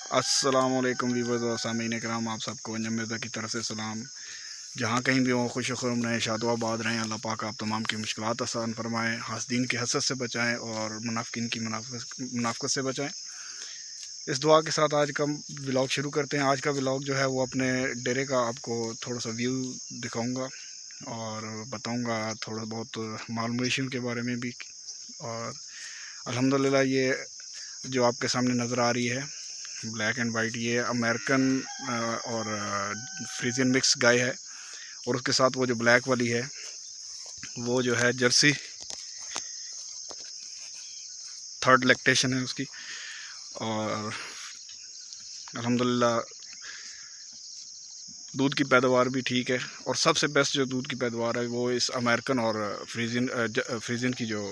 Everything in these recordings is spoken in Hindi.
अस्सलामुअलैकुम वीवर्स और सामीन कराम, आप सबको अंजम मिर्ज़ा की तरफ से सलाम। जहाँ कहीं भी हो खुश खुरम रहें, शादोआबाद रहें। अल्लाह पाक आप तमाम की मुश्किलात आसान फरमाएँ, हासदीन के हसद से बचाएँ और मुनाफिकीन की मुनाफकत से बचाएँ। इस दुआ के साथ आज का व्लॉग शुरू करते हैं। आज का व्लॉग जो है वो अपने डेरे का आपको थोड़ा सा व्यू दिखाऊँगा और बताऊँगा थोड़ा बहुत माल मवेशियों के बारे में भी। और अल्हम्दुलिल्लाह ये जो आपके सामने नज़र आ रही है ब्लैक एंड वाइट, ये अमेरिकन और फ्रीजियन मिक्स गाय है। और उसके साथ वो जो ब्लैक वाली है वो जो है जर्सी, थर्ड लैक्टेशन है उसकी। और अल्हम्दुलिल्लाह दूध की पैदावार भी ठीक है। और सबसे बेस्ट जो दूध की पैदावार है वो इस अमेरिकन और फ्रीजियन की जो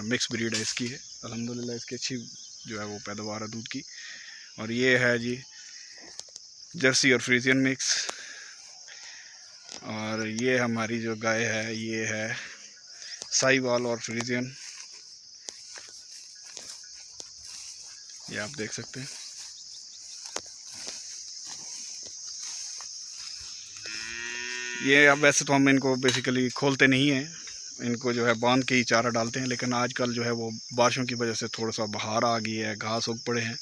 मिक्स ब्रीड है इसकी है। अल्हम्दुलिल्लाह इसकी अच्छी जो है वो पैदावार है दूध की। और ये है जी जर्सी और फ्रीजियन मिक्स। और ये हमारी जो गाय है ये है साहिवाल और फ्रीजियन, ये आप देख सकते हैं। ये अब वैसे तो हम इनको बेसिकली खोलते नहीं हैं, इनको जो है बांध के ही चारा डालते हैं। लेकिन आजकल जो है वो बारिशों की वजह से थोड़ा सा बहार आ गई है, घास उग पड़े हैं,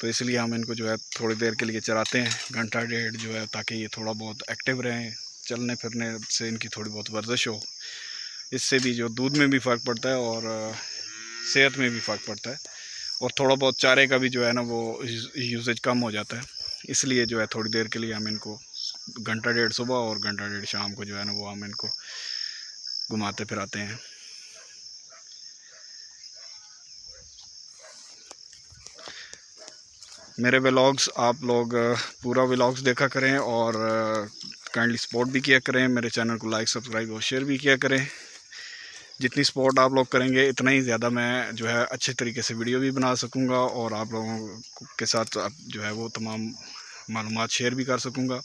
तो इसलिए हम इनको जो है थोड़ी देर के लिए चराते हैं, घंटा डेढ़ जो है, ताकि ये थोड़ा बहुत एक्टिव रहें। चलने फिरने से इनकी थोड़ी बहुत वर्जिश हो, इससे भी जो दूध में भी फ़र्क पड़ता है और सेहत में भी फ़र्क पड़ता है। और थोड़ा बहुत चारे का भी जो है ना वो यूसेज कम हो जाता है। इसलिए जो है थोड़ी देर के लिए हम इनको घंटा डेढ़ सुबह और घंटा डेढ़ शाम को जो है ना वो हम इनको घुमाते फिराते हैं। मेरे व्लॉग्स आप लोग पूरा व्लॉग्स देखा करें और काइंडली सपोर्ट भी किया करें। मेरे चैनल को लाइक, सब्सक्राइब और शेयर भी किया करें। जितनी सपोर्ट आप लोग करेंगे इतना ही ज़्यादा मैं जो है अच्छे तरीके से वीडियो भी बना सकूँगा और आप लोगों के साथ जो है वो तमाम मालूमात शेयर भी कर सकूँगा।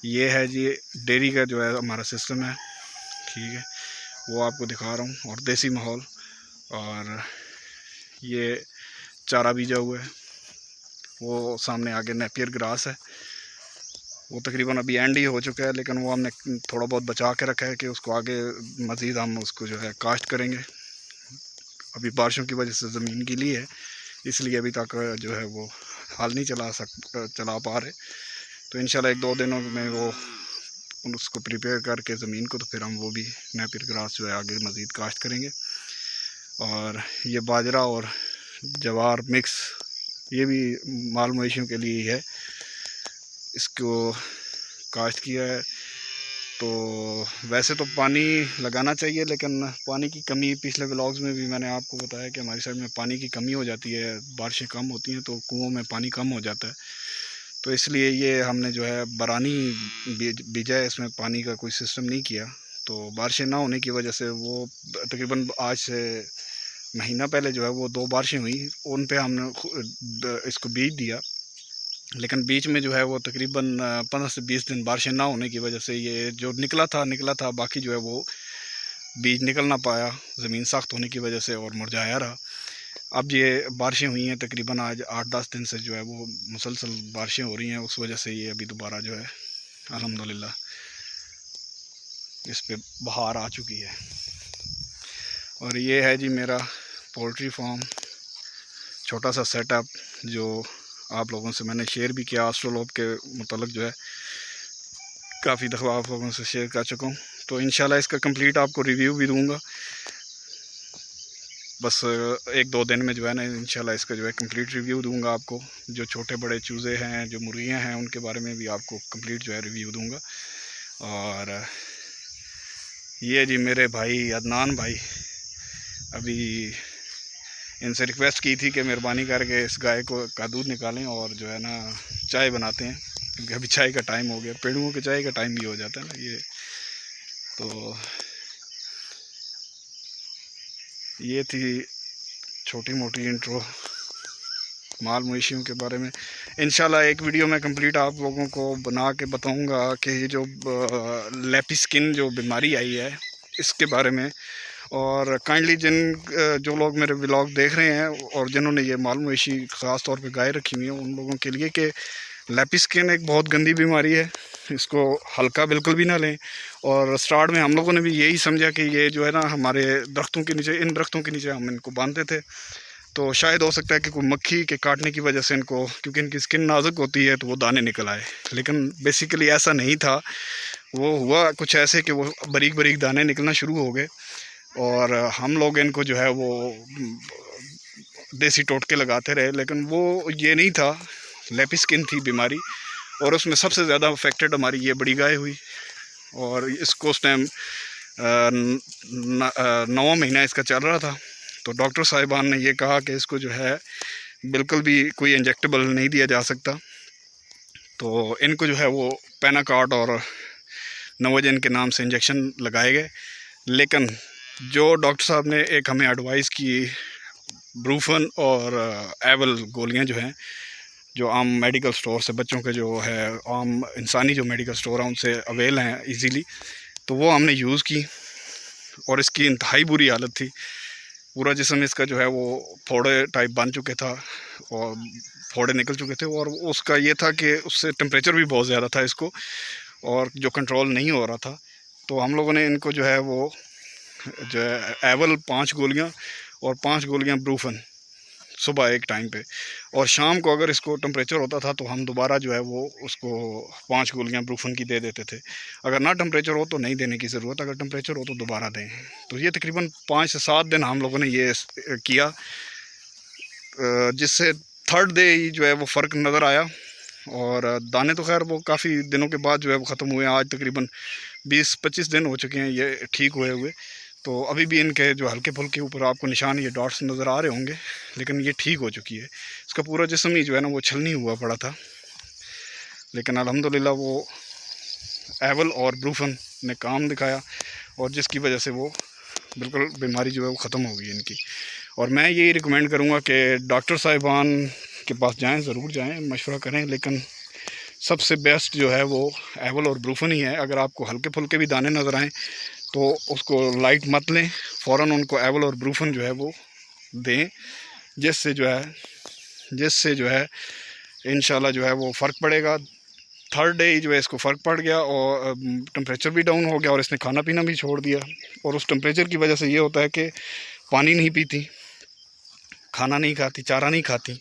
ये है जी डेयरी का जो है हमारा सिस्टम है, ठीक है, वो आपको दिखा रहा हूँ। और देसी माहौल, और ये चारा बीजा हुआ है, वो सामने आगे नेपियर ग्रास है, वो तकरीबन अभी एंड ही हो चुका है, लेकिन वो हमने थोड़ा बहुत बचा के रखा है कि उसको आगे मज़ीद हम उसको जो है काश्त करेंगे। अभी बारिशों की वजह से ज़मीन गीली है, इसलिए अभी तक जो है वो हाल नहीं चला पा रहे। तो इंशाल्लाह 1-2 दिनों में वो उसको प्रिपेयर करके ज़मीन को, तो फिर हम वो भी नेपियर ग्रास जो है आगे मज़ीद काश्त करेंगे। और ये बाजरा और जवार मिक्स, ये भी माल मवेशियों के लिए ही है, इसको काश्त किया है। तो वैसे तो पानी लगाना चाहिए, लेकिन पानी की कमी, पिछले व्लॉग्स में भी मैंने आपको बताया कि हमारी साइड में पानी की कमी हो जाती है, बारिशें कम होती हैं तो कुओं में पानी कम हो जाता है। तो इसलिए ये हमने जो है बरानी बीजा है, इसमें पानी का कोई सिस्टम नहीं किया। तो बारिशें ना होने की वजह से वो तकरीबन आज से महीना पहले जो है वो 2 बारिशें हुई, उन पे हमने इसको बीज दिया। लेकिन बीच में जो है वो तकरीबन 15 से 20 दिन बारिशें ना होने की वजह से ये जो निकला था, बाकी जो है वो बीज निकल ना पाया, ज़मीन सख्त होने की वजह से, और मुरझाया रहा। अब ये बारिशें हुई हैं तकरीबन आज 8-10 दिन से, जो है वो मुसलसल बारिशें हो रही हैं, उस वजह से ये अभी दोबारा जो है अल्हम्दुलिल्लाह इस पे बहार आ चुकी है। और ये है जी मेरा पोल्ट्री फार्म, छोटा सा सेटअप, जो आप लोगों से मैंने शेयर भी किया। आस्ट्रोलोब के मतलब जो है काफ़ी दफ़ा आप लोगों से शेयर कर चुका हूँ। तो इंशाल्लाह इसका कंप्लीट आपको रिव्यू भी दूंगा, बस 1-2 दिन में जो है ना इंशाल्लाह इसका जो है कंप्लीट रिव्यू दूंगा आपको। जो छोटे बड़े चूज़े हैं, जो मुर्गियाँ हैं, उनके बारे में भी आपको कंप्लीट जो है रिव्यू दूंगा। और ये जी मेरे भाई अदनान भाई, अभी इनसे रिक्वेस्ट की थी कि मेहरबानी करके इस गाय का दूध निकालें और जो है ना चाय बनाते हैं, क्योंकि अभी चाय का टाइम हो गया, पेड़ुओं के चाय का टाइम भी हो जाता है ना ये। तो ये थी छोटी मोटी इंट्रो माल मवेशियों के बारे में। इंशाल्लाह एक वीडियो में कंप्लीट आप लोगों को बना के बताऊंगा कि ये जो लेपी स्किन जो बीमारी आई है इसके बारे में, और काइंडली जो लोग मेरे व्लॉग देख रहे हैं और जिन्होंने ये माल मवेशी ख़ास तौर पे गाय रखी हुई है, उन लोगों के लिए कि लेपी स्किन एक बहुत गंदी बीमारी है, इसको हल्का बिल्कुल भी ना लें। और स्टार्ट में हम लोगों ने भी यही समझा कि ये जो है ना हमारे दरख्तों के नीचे, इन दरख्तों के नीचे हम इनको बांधते थे, तो शायद हो सकता है कि कोई मक्खी के काटने की वजह से इनको, क्योंकि इनकी स्किन नाजुक होती है, तो वो दाने निकल आए। लेकिन बेसिकली ऐसा नहीं था, वो हुआ कुछ ऐसे कि वो बारीक बारीक दाने निकलना शुरू हो गए और हम लोग इनको जो है वो देसी टोटके लगाते रहे, लेकिन वो ये नहीं था, लेपी स्किन थी बीमारी। और उसमें सबसे ज़्यादा अफेक्टेड हमारी ये बड़ी गाय हुई और इसको उस टाइम 9वां महीना इसका चल रहा था। तो डॉक्टर साहिबान ने ये कहा कि इसको जो है बिल्कुल भी कोई इंजेक्टेबल नहीं दिया जा सकता, तो इनको जो है वो पेनाकार्ड और नवोजन के नाम से इंजेक्शन लगाए गए। लेकिन जो डॉक्टर साहब ने एक हमें एडवाइस की, ब्रूफन और एवल गोलियां जो हैं, जो आम मेडिकल स्टोर से बच्चों के जो है आम इंसानी जो मेडिकल स्टोर हैं उनसे अवेल हैं इजीली, तो वो हमने यूज़ की और इसकी इंतहाई बुरी हालत थी। पूरा जिस्म इसका जो है वो फोड़े टाइप बन चुके था और फोड़े निकल चुके थे। और उसका ये था कि उससे टेम्परेचर भी बहुत ज़्यादा था इसको, और जो कंट्रोल नहीं हो रहा था। तो हम लोगों ने इनको जो है वो जो है एवल 5 गोलियाँ और 5 गोलियाँ ब्रूफन सुबह एक टाइम पे, और शाम को अगर इसको टेम्परेचर होता था तो हम दोबारा जो है वो उसको 5 गोलियाँ ब्रूफन की दे देते थे। अगर ना टेम्परेचर हो तो नहीं देने की ज़रूरत, अगर टेम्परेचर हो तो दोबारा दें। तो ये तकरीबन 5 से 7 दिन हम लोगों ने ये किया, जिससे थर्ड डे ही जो है वो फ़र्क नज़र आया। और दाने तो खैर वो काफ़ी दिनों के बाद जो है वो ख़त्म हुए। आज तकरीबन 20-25 दिन हो चुके हैं ये ठीक हुए। तो अभी भी इनके जो हल्के फुल्के ऊपर आपको निशान, ये डॉट्स नज़र आ रहे होंगे, लेकिन ये ठीक हो चुकी है। इसका पूरा जिस्म ही जो है ना वो छलनी हुआ पड़ा था, लेकिन अल्हम्दुलिल्लाह वो एवल और ब्रूफन ने काम दिखाया और जिसकी वजह से वो बिल्कुल बीमारी जो है वो ख़त्म हो गई इनकी। और मैं यही रिकमेंड करूँगा कि डॉक्टर साहिबान के पास जाएँ, ज़रूर जाएँ, मशवरा करें, लेकिन सबसे बेस्ट जो है वो एवल और ब्रूफन ही है। अगर आपको हल्के फुल्के भी दाने नज़र आएँ तो उसको लाइट मत लें, फ़ौरन उनको एवल और ब्रूफन जो है वो दें, जिससे जो है इंशाल्लाह जो है वो फ़र्क पड़ेगा। थर्ड डे जो है इसको फ़र्क पड़ गया और टेम्परेचर भी डाउन हो गया और इसने खाना पीना भी छोड़ दिया। और उस टेम्परेचर की वजह से ये होता है कि पानी नहीं पीती, खाना नहीं खाती, चारा नहीं खाती,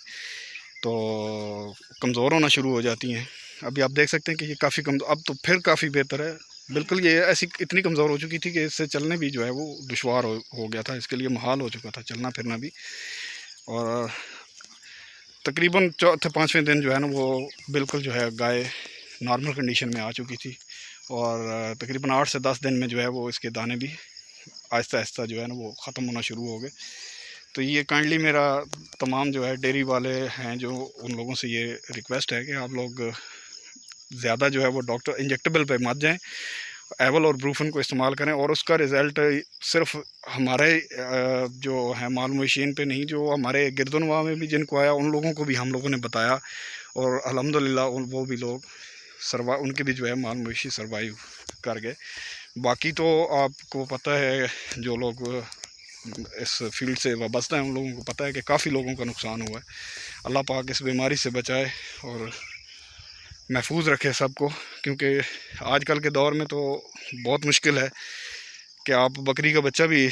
तो कमज़ोर होना शुरू हो जाती हैं। अभी आप देख सकते हैं कि ये काफ़ी कमज़ोर, अब तो फिर काफ़ी बेहतर है। बिल्कुल ये ऐसी इतनी कमज़ोर हो चुकी थी कि इससे चलने भी जो है वो दुश्वार हो गया था, इसके लिए मुहाल हो चुका था चलना फिरना भी। और तकरीबन चौथे 5वें दिन जो है ना वो बिल्कुल जो है गाय नॉर्मल कंडीशन में आ चुकी थी और तकरीबन 8 से 10 दिन में जो है वो इसके दाने भी आहिस्ता आहिस्ता जो है ना वो ख़त्म होना शुरू हो गए। तो ये काइंडली मेरा तमाम जो है डेयरी वाले हैं जो, उन लोगों से ये रिक्वेस्ट है कि आप लोग ज़्यादा जो है वो डॉक्टर इंजेक्टेबल पे मत जाएं, एवल और ब्रूफन को इस्तेमाल करें। और उसका रिज़ल्ट सिर्फ हमारे जो है माल मवेशियन पे नहीं, जो हमारे गिरदनवा में भी जिनको आया उन लोगों को भी हम लोगों ने बताया और अल्हम्दुलिल्लाह वो भी लोग उनके भी जो है माल मवेशी सर्वाइव कर गए। बाकी तो आपको पता है, जो लोग इस फील्ड से वाबस्ता है उन लोगों को पता है कि काफ़ी लोगों का नुकसान हुआ है। अल्लाह पाक इस बीमारी से बचाए और महफूज रखे सबको, क्योंकि आजकल के दौर में तो बहुत मुश्किल है कि आप बकरी का बच्चा भी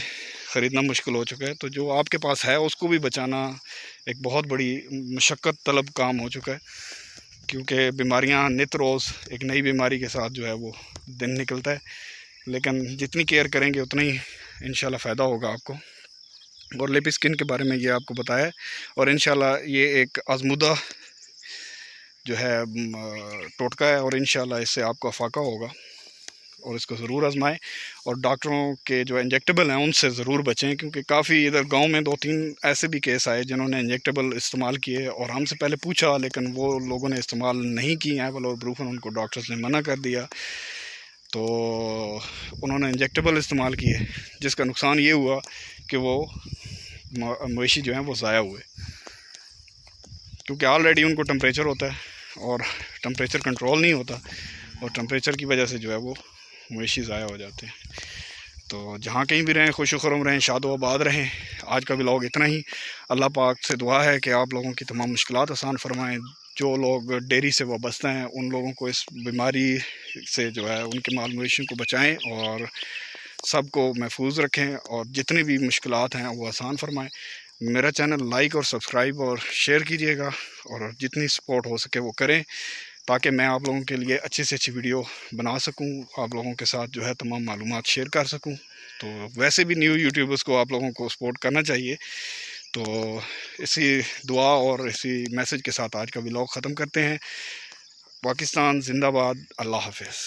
ख़रीदना मुश्किल हो चुका है। तो जो आपके पास है उसको भी बचाना एक बहुत बड़ी मशक्क़त तलब काम हो चुका है, क्योंकि बीमारियां नित रोज़ एक नई बीमारी के साथ जो है वो दिन निकलता है। लेकिन जितनी केयर करेंगे उतना ही इंशाल्लाह फ़ायदा होगा आपको। और लेपी स्किन के बारे में ये आपको बताया, और इंशाल्लाह ये एक आज़मूदा जो है टोटका है और इंशाल्लाह इससे आपको अफाका होगा और इसको ज़रूर आजमाएं। और डॉक्टरों के जो इंजेक्टेबल हैं उनसे ज़रूर बचें, क्योंकि काफ़ी इधर गांव में 2-3 ऐसे भी केस आए जिन्होंने इंजेक्टेबल इस्तेमाल किए और हमसे पहले पूछा, लेकिन वो लोगों ने इस्तेमाल नहीं की एवल और ब्रूफन, उनको डॉक्टर्स ने मना कर दिया, तो उन्होंने इंजेक्टेबल इस्तेमाल किए, जिसका नुकसान ये हुआ कि वो मवेशी जो हैं वो ज़ाया हुए, क्योंकि ऑलरेडी उनको टेम्परेचर होता है और टेम्परेचर कंट्रोल नहीं होता और टेम्परेचर की वजह से जो है वो मवेशी ज़ाया हो जाते हैं। तो जहाँ कहीं भी रहें खुश खुरम रहें, शादो आबाद रहें। आज का व्लॉग इतना ही। अल्लाह पाक से दुआ है कि आप लोगों की तमाम मुश्किलात आसान फरमाएँ। जो लोग डेयरी से वाबस्ता हैं उन लोगों को इस बीमारी से जो है उनके माल मवेशियों को बचाएँ और सबको महफूज रखें, और जितनी भी मुश्किलात हैं वो आसान फरमाएँ। मेरा चैनल लाइक और सब्सक्राइब और शेयर कीजिएगा, और जितनी सपोर्ट हो सके वो करें, ताकि मैं आप लोगों के लिए अच्छी से अच्छी वीडियो बना सकूं, आप लोगों के साथ जो है तमाम मालूमात शेयर कर सकूं। तो वैसे भी न्यू यूट्यूबर्स को आप लोगों को सपोर्ट करना चाहिए। तो इसी दुआ और इसी मैसेज के साथ आज का व्लॉग ख़त्म करते हैं। पाकिस्तान जिंदाबाद। अल्लाह हाफिज़।